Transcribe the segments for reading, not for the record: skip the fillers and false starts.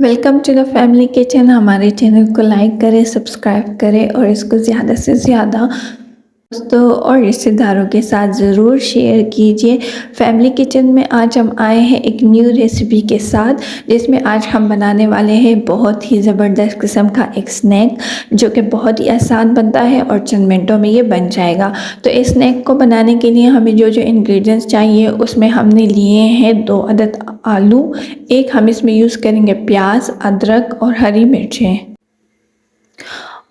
Welcome to the family kitchen. हमारे channel को like करें, सब्सक्राइब करें और इसको ज़्यादा से ज़्यादा दोस्तों और रिश्तेदारों के साथ ज़रूर शेयर कीजिए। फैमिली किचन में आज हम आए हैं एक न्यू रेसिपी के साथ, जिसमें आज हम बनाने वाले हैं बहुत ही ज़बरदस्त किस्म का एक स्नैक, जो कि बहुत ही आसान बनता है और चंद मिनटों में ये बन जाएगा। तो इस स्नैक को बनाने के लिए हमें जो जो इंग्रेडिएंट्स चाहिए उसमें हमने लिए हैं 2 अदद आलू, एक हम इसमें यूज़ करेंगे प्याज, अदरक और हरी मिर्चें,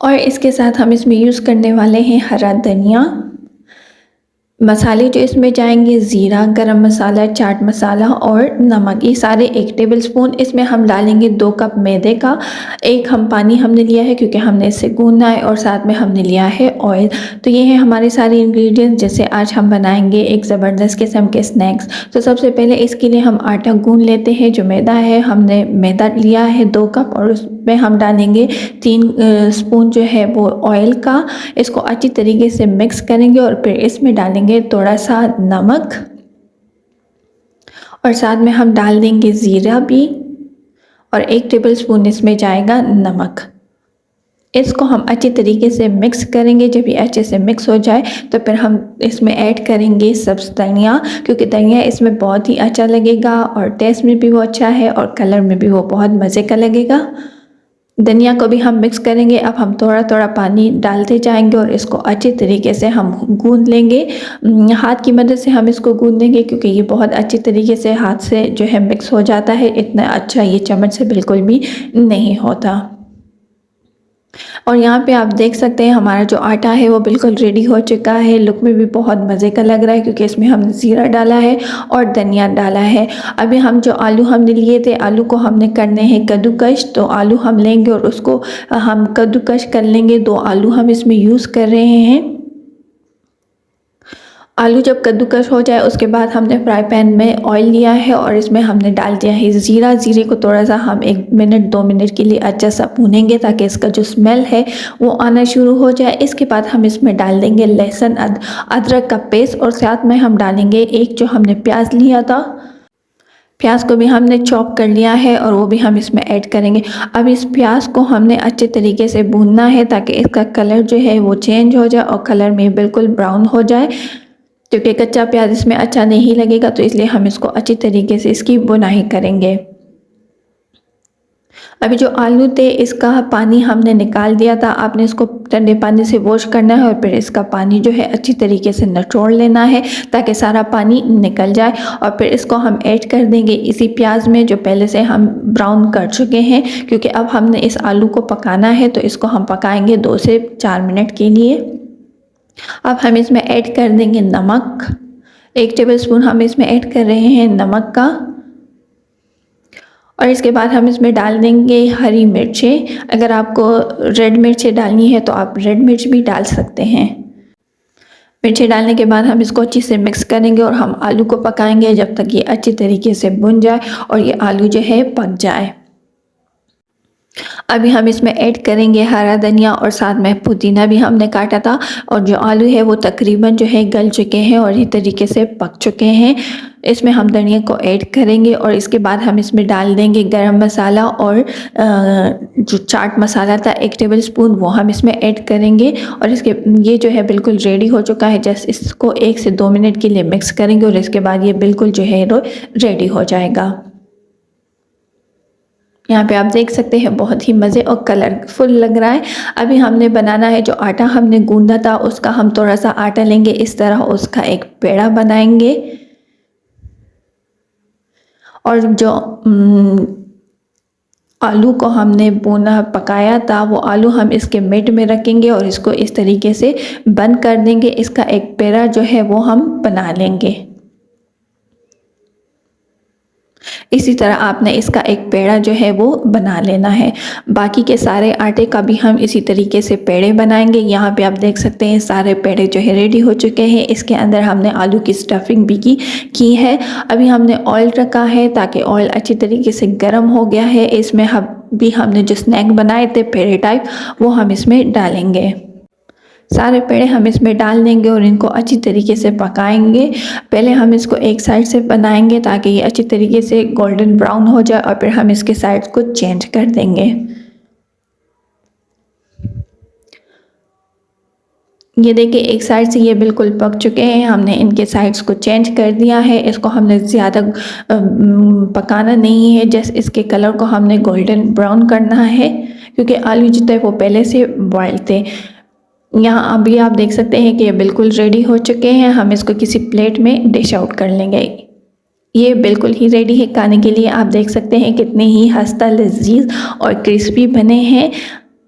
और इसके साथ हम इसमें यूज़ करने वाले हैं हरा धनिया। मसाले जो इसमें जाएंगे ज़ीरा, गरम मसाला, चाट मसाला और नमक, ये सारे 1 टेबलस्पून। इसमें हम डालेंगे 2 कप मैदे का, 1 हम पानी हमने लिया है क्योंकि हमने इसे गूंदना है, और साथ में हमने लिया है ऑयल। तो ये है हमारे सारे इंग्रेडिएंट्स जिससे आज हम बनाएंगे एक ज़बरदस्त किस्म के स्नैक्स। तो सबसे पहले इसके लिए हम आटा गूंद लेते हैं। जो मैदा है, हमने मैदा लिया है 2 कप, और उसमें हम डालेंगे 3 स्पून जो है वो ऑयल का। इसको अच्छी तरीके से मिक्स करेंगे और फिर इसमें डालेंगे थोड़ा सा नमक, और साथ में हम डाल देंगे ज़ीरा भी, और 1 टेबलस्पून इसमें जाएगा नमक। इसको हम अच्छी तरीके से मिक्स करेंगे। जब ये अच्छे से मिक्स हो जाए तो फिर हम इसमें ऐड करेंगे सब्ज़ धनिया, क्योंकि धनिया इसमें बहुत ही अच्छा लगेगा और टेस्ट में भी वो अच्छा है और कलर में भी वो बहुत मज़े का लगेगा। धनिया को भी हम मिक्स करेंगे। अब हम थोड़ा थोड़ा पानी डालते जाएंगे और इसको अच्छे तरीके से हम गूंद लेंगे। हाथ की मदद से हम इसको गूंदेंगे, क्योंकि ये बहुत अच्छी तरीके से हाथ से जो है मिक्स हो जाता है। इतना अच्छा ये चम्मच से बिल्कुल भी नहीं होता। और यहाँ पे आप देख सकते हैं हमारा जो आटा है वो बिल्कुल रेडी हो चुका है। लुक में भी बहुत मज़े का लग रहा है, क्योंकि इसमें हमने ज़ीरा डाला है और धनिया डाला है। अभी हम जो आलू हमने लिए थे, आलू को हमने करने हैं कद्दूकश। तो आलू हम लेंगे और उसको हम कद्दूकश कर लेंगे। 2 आलू हम इसमें यूज़ कर रहे हैं। आलू जब कद्दूकस हो जाए उसके बाद हमने फ्राई पैन में ऑयल लिया है और इसमें हमने डाल दिया है ज़ीरा। ज़ीरे को थोड़ा सा हम 1 मिनट 2 मिनट के लिए अच्छा सा भूनेंगे, ताकि इसका जो स्मेल है वो आना शुरू हो जाए। इसके बाद हम इसमें डाल देंगे लहसुन अदरक का पेस्ट, और साथ में हम डालेंगे एक जो हमने प्याज लिया था, प्याज को भी हमने चॉप कर लिया है और वो भी हम इसमें ऐड करेंगे। अब इस प्याज को हमने अच्छे तरीके से भूनना है, ताकि इसका कलर जो है वो चेंज हो जाए और कलर में बिल्कुल ब्राउन हो जाए, क्योंकि कच्चा प्याज इसमें अच्छा नहीं लगेगा। तो इसलिए हम इसको अच्छी तरीके से इसकी बुनाई करेंगे। अभी जो आलू थे इसका पानी हमने निकाल दिया था। आपने इसको ठंडे पानी से वॉश करना है और फिर इसका पानी जो है अच्छी तरीके से निचोड़ लेना है, ताकि सारा पानी निकल जाए। और फिर इसको हम ऐड कर देंगे इसी प्याज में, जो पहले से हम ब्राउन कर चुके हैं, क्योंकि अब हमने इस आलू को पकाना है। तो इसको हम पकाएंगे 2 से 4 मिनट के लिए। अब हम इसमें ऐड कर देंगे नमक, 1 टेबलस्पून हम इसमें ऐड कर रहे हैं नमक का, और इसके बाद हम इसमें डाल देंगे हरी मिर्चें। अगर आपको रेड मिर्चें डालनी है तो आप रेड मिर्च भी डाल सकते हैं। मिर्चें डालने के बाद हम इसको अच्छे से मिक्स करेंगे और हम आलू को पकाएंगे जब तक ये अच्छी तरीके से भुन जाए और ये आलू जो है पक जाए। अभी हम इसमें ऐड करेंगे हरा धनिया, और साथ में पुदीना भी हमने काटा था। और जो आलू है वो तकरीबन जो है गल चुके हैं और ये तरीके से पक चुके हैं। इसमें हम धनिया को ऐड करेंगे और इसके बाद हम इसमें डाल देंगे गरम मसाला, और जो चाट मसाला था 1 टेबलस्पून वो हम इसमें ऐड करेंगे। और इसके ये जो है बिल्कुल रेडी हो चुका है। जस्ट इसको 1 से 2 मिनट के लिए मिक्स करेंगे और इसके बाद ये बिल्कुल जो है रेडी हो जाएगा। यहाँ पे आप देख सकते हैं बहुत ही मज़े और कलरफुल लग रहा है। अभी हमने बनाना है, जो आटा हमने गूंदा था उसका हम थोड़ा सा आटा लेंगे, इस तरह उसका एक पेड़ा बनाएंगे। और जो आलू को हमने भुना पकाया था वो आलू हम इसके मिड में रखेंगे और इसको इस तरीके से बंद कर देंगे। इसका एक पेड़ा जो है वो हम बना लेंगे। इसी तरह आपने इसका एक पेड़ा जो है वो बना लेना है। बाकी के सारे आटे का भी हम इसी तरीके से पेड़े बनाएंगे। यहाँ पे आप देख सकते हैं सारे पेड़े जो है रेडी हो चुके हैं। इसके अंदर हमने आलू की स्टफिंग भी की है। अभी हमने ऑयल रखा है, ताकि ऑयल अच्छी तरीके से गर्म हो गया है। इसमें हमने जो स्नैक बनाए थे पेड़े टाइप, वो हम इसमें डालेंगे। सारे पेड़े हम इसमें डाल देंगे और इनको अच्छी तरीके से पकाएंगे। पहले हम इसको एक साइड से बनाएंगे ताकि ये अच्छी तरीके से गोल्डन ब्राउन हो जाए और फिर हम इसके साइड्स को चेंज कर देंगे। ये देखिए एक साइड से ये बिल्कुल पक चुके हैं, हमने इनके साइड्स को चेंज कर दिया है। इसको हमने ज़्यादा पकाना नहीं है, जस्ट इसके कलर को हमने गोल्डन ब्राउन करना है क्योंकि आलू जो थे वो पहले से बॉयल थे। यहाँ अभी आप देख सकते हैं कि ये बिल्कुल रेडी हो चुके हैं। हम इसको किसी प्लेट में डिश आउट कर लेंगे। ये बिल्कुल ही रेडी है खाने के लिए। आप देख सकते हैं कितने ही खस्ता लजीज और क्रिस्पी बने हैं।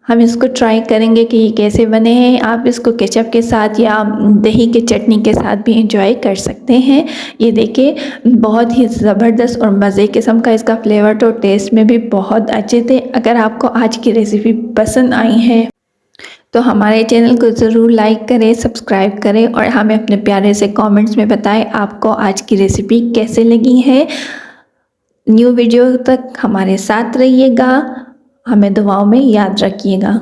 हम इसको ट्राई करेंगे कि ये कैसे बने हैं। आप इसको केचप के साथ या दही की चटनी के साथ भी इंजॉय कर सकते हैं। ये देखिए बहुत ही ज़बरदस्त और मज़े किस्म का इसका फ्लेवर तो टेस्ट में भी बहुत अच्छे थे। अगर आपको आज की रेसिपी पसंद आई है तो हमारे चैनल को ज़रूर लाइक करें, सब्सक्राइब करें और हमें अपने प्यारे से कमेंट्स में बताएं आपको आज की रेसिपी कैसे लगी है। न्यू वीडियो तक हमारे साथ रहिएगा, हमें दुआओं में याद रखिएगा।